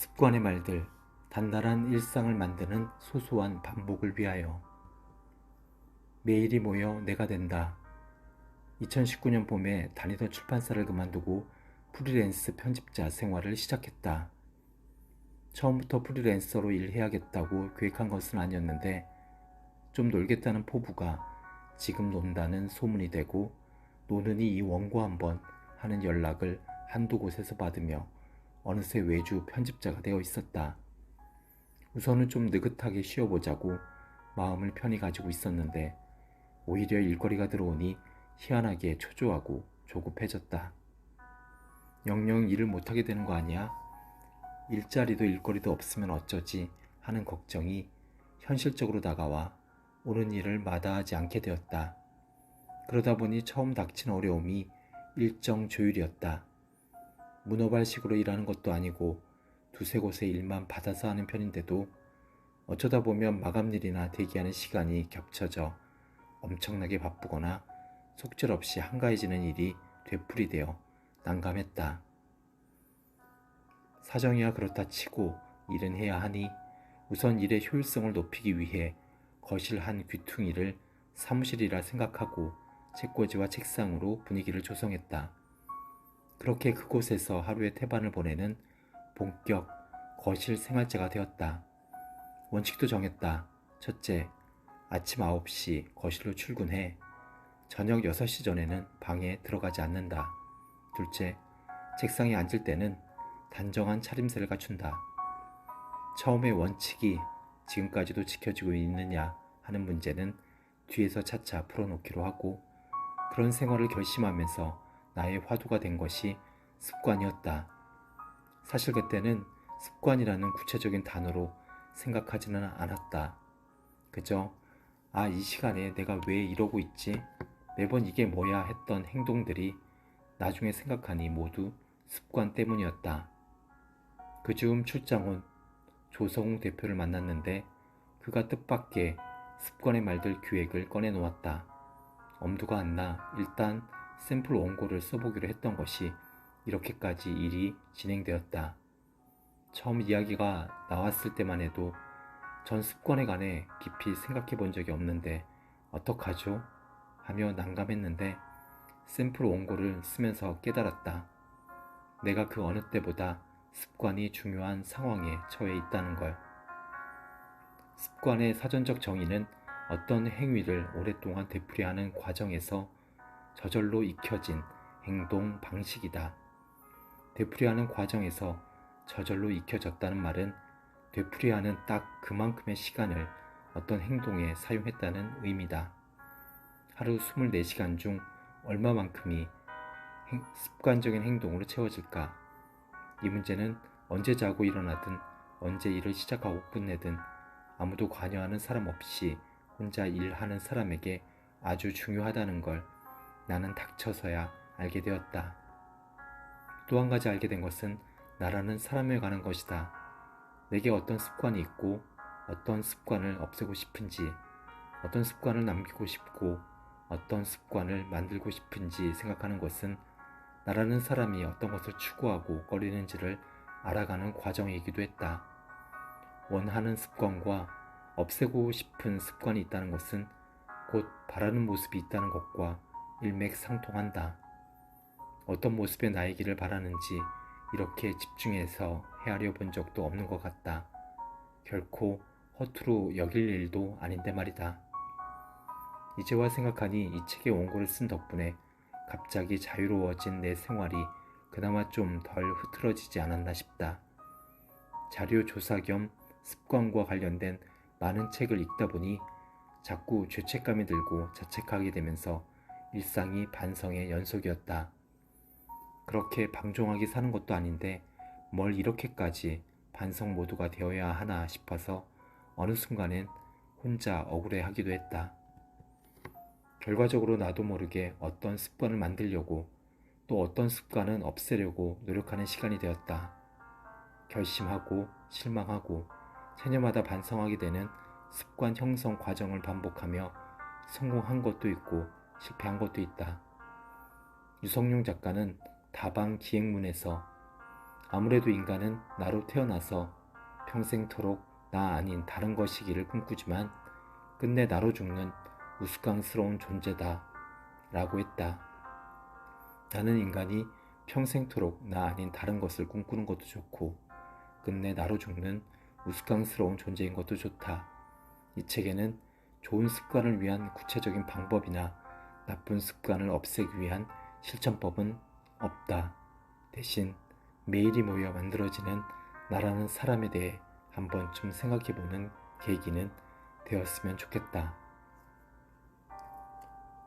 습관의 말들, 단단한 일상을 만드는 소소한 반복을 위하여. 매일이 모여 내가 된다. 2019년 봄에 다니던 출판사를 그만두고 프리랜서 편집자 생활을 시작했다. 처음부터 프리랜서로 일해야겠다고 계획한 것은 아니었는데 좀 놀겠다는 포부가 지금 논다는 소문이 되고 노느니 이 원고 한번 하는 연락을 한두 곳에서 받으며 어느새 외주 편집자가 되어 있었다. 우선은 좀 느긋하게 쉬어보자고 마음을 편히 가지고 있었는데 오히려 일거리가 들어오니 희한하게 초조하고 조급해졌다. 영영 일을 못하게 되는 거 아니야? 일자리도 일거리도 없으면 어쩌지 하는 걱정이 현실적으로 다가와 오는 일을 마다하지 않게 되었다. 그러다 보니 처음 닥친 어려움이 일정 조율이었다. 문어발식으로 일하는 것도 아니고 두세 곳의 일만 받아서 하는 편인데도 어쩌다 보면 마감일이나 대기하는 시간이 겹쳐져 엄청나게 바쁘거나 속절없이 한가해지는 일이 되풀이되어 난감했다. 사정이야 그렇다 치고 일은 해야 하니 우선 일의 효율성을 높이기 위해 거실 한 귀퉁이를 사무실이라 생각하고 책꽂이와 책상으로 분위기를 조성했다. 그렇게 그곳에서 하루의 태반을 보내는 본격 거실 생활자가 되었다. 원칙도 정했다. 첫째, 아침 9시 거실로 출근해 저녁 6시 전에는 방에 들어가지 않는다. 둘째, 책상에 앉을 때는 단정한 차림새를 갖춘다. 처음에 원칙이 지금까지도 지켜지고 있느냐 하는 문제는 뒤에서 차차 풀어놓기로 하고 그런 생활을 결심하면서 나의 화두가 된 것이 습관이었다. 사실 그때는 습관이라는 구체적인 단어로 생각하지는 않았다. 그저 이 시간에 내가 왜 이러고 있지? 매번 이게 뭐야 했던 행동들이 나중에 생각하니 모두 습관 때문이었다. 그 즈음 출장 온 조성웅 대표를 만났는데 그가 뜻밖의 습관의 말들 기획을 꺼내놓았다. 엄두가 안 나 일단 샘플 원고를 써보기로 했던 것이 이렇게까지 일이 진행되었다. 처음 이야기가 나왔을 때만 해도 전 습관에 관해 깊이 생각해 본 적이 없는데 어떡하죠? 하며 난감했는데 샘플 원고를 쓰면서 깨달았다. 내가 그 어느 때보다 습관이 중요한 상황에 처해 있다는 걸. 습관의 사전적 정의는 어떤 행위를 오랫동안 되풀이하는 과정에서 저절로 익혀진 행동 방식이다. 되풀이하는 과정에서 저절로 익혀졌다는 말은 되풀이하는 딱 그만큼의 시간을 어떤 행동에 사용했다는 의미다. 하루 24시간 중 얼마만큼이 습관적인 행동으로 채워질까? 이 문제는 언제 자고 일어나든 언제 일을 시작하고 끝내든 아무도 관여하는 사람 없이 혼자 일하는 사람에게 아주 중요하다는 걸 나는 닥쳐서야 알게 되었다. 또 한 가지 알게 된 것은 나라는 사람에 관한 것이다. 내게 어떤 습관이 있고 어떤 습관을 없애고 싶은지, 어떤 습관을 남기고 싶고 어떤 습관을 만들고 싶은지 생각하는 것은 나라는 사람이 어떤 것을 추구하고 꺼리는지를 알아가는 과정이기도 했다. 원하는 습관과 없애고 싶은 습관이 있다는 것은 곧 바라는 모습이 있다는 것과 일맥상통한다. 어떤 모습의 나이기를 바라는지 이렇게 집중해서 헤아려 본 적도 없는 것 같다. 결코 허투루 여길 일도 아닌데 말이다. 이제와 생각하니 이 책의 원고를 쓴 덕분에 갑자기 자유로워진 내 생활이 그나마 좀 덜 흐트러지지 않았나 싶다. 자료 조사 겸 습관과 관련된 많은 책을 읽다 보니 자꾸 죄책감이 들고 자책하게 되면서 일상이 반성의 연속이었다. 그렇게 방종하게 사는 것도 아닌데 뭘 이렇게까지 반성 모드가 되어야 하나 싶어서 어느 순간엔 혼자 억울해하기도 했다. 결과적으로 나도 모르게 어떤 습관을 만들려고 또 어떤 습관은 없애려고 노력하는 시간이 되었다. 결심하고 실망하고 체념하다 반성하게 되는 습관 형성 과정을 반복하며 성공한 것도 있고 실패한 것도 있다. 유성룡 작가는 다방 기행문에서 아무래도 인간은 나로 태어나서 평생토록 나 아닌 다른 것이기를 꿈꾸지만 끝내 나로 죽는 우스꽝스러운 존재다 라고 했다. 나는 인간이 평생토록 나 아닌 다른 것을 꿈꾸는 것도 좋고 끝내 나로 죽는 우스꽝스러운 존재인 것도 좋다. 이 책에는 좋은 습관을 위한 구체적인 방법이나 나쁜 습관을 없애기 위한 실천법은 없다. 대신 매일이 모여 만들어지는 나라는 사람에 대해 한 번쯤 생각해보는 계기는 되었으면 좋겠다.